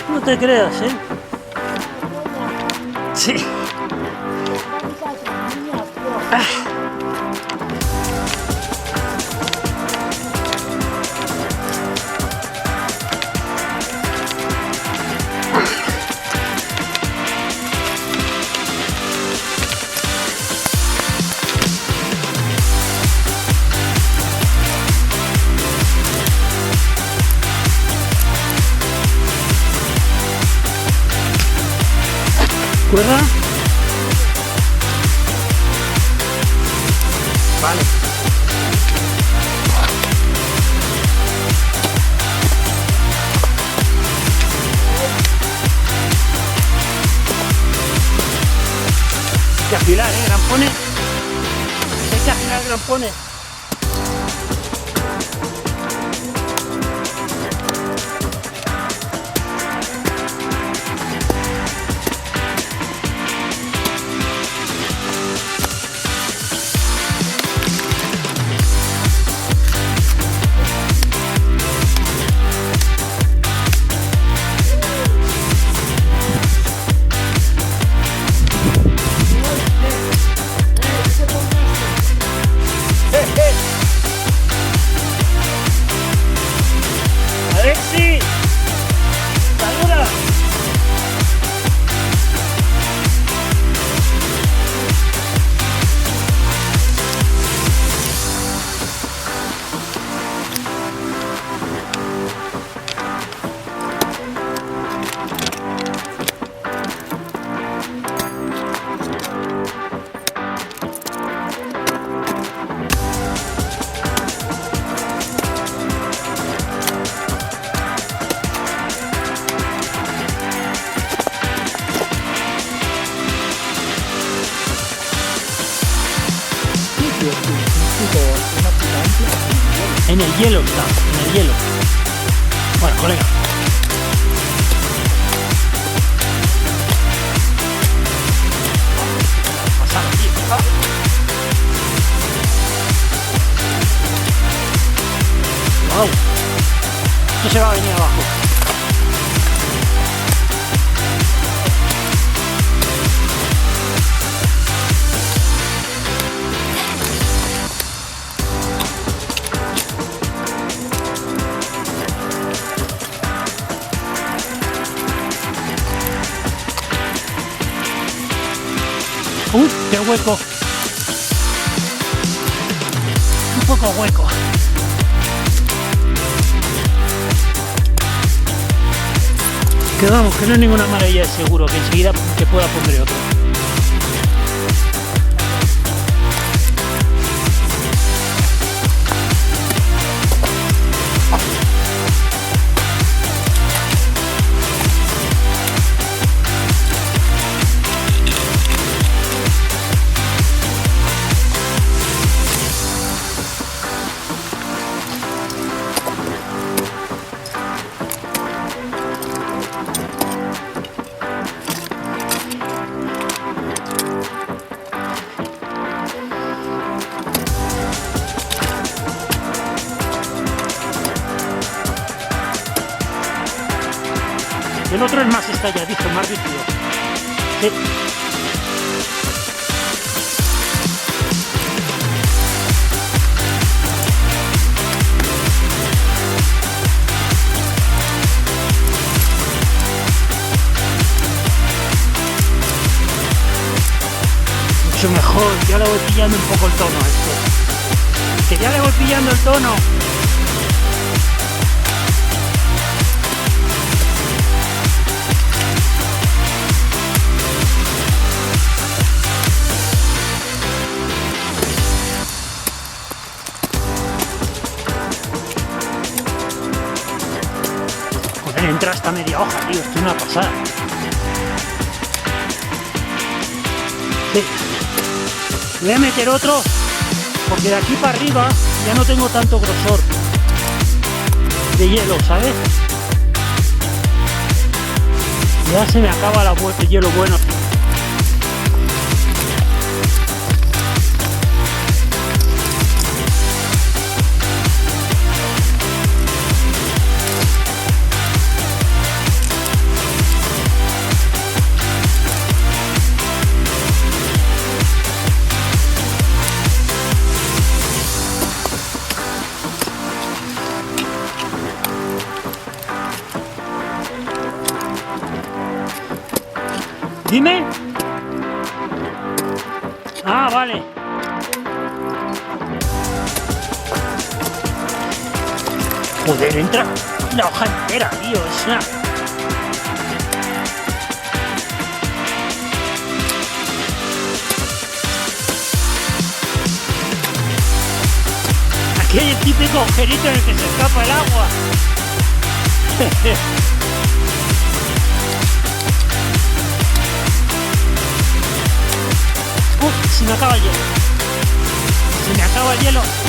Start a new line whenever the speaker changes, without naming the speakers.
No te creas, ¿eh? Sí. ¿Cuerda? Vale. Hay que afilar, grampones. Hay que afilar grampones. Alexi, saluda. En el hielo está, en el hielo. Bueno, colega. Pasar aquí, ¿verdad? Wow. Esto se va a venir abajo. ¡Qué hueco! Un poco hueco. Que vamos, que no es ninguna maravilla, seguro que enseguida te pueda poner otro. El otro es más estalladizo, más rígido. Sí. Mucho mejor, ya le voy pillando un poco el tono a esto. Que ya le voy pillando el tono. Entra hasta media hoja, tío, esto es una pasada. Sí. Voy a meter otro, porque de aquí para arriba ya no tengo tanto grosor de hielo, ¿sabes? Ya se me acaba el hielo bueno. Dime. Ah, vale. Joder, entra la hoja entera, tío. Es una... Aquí hay el típico agujerito en el que se escapa el agua. Se me acaba el hielo. Se me acaba el hielo.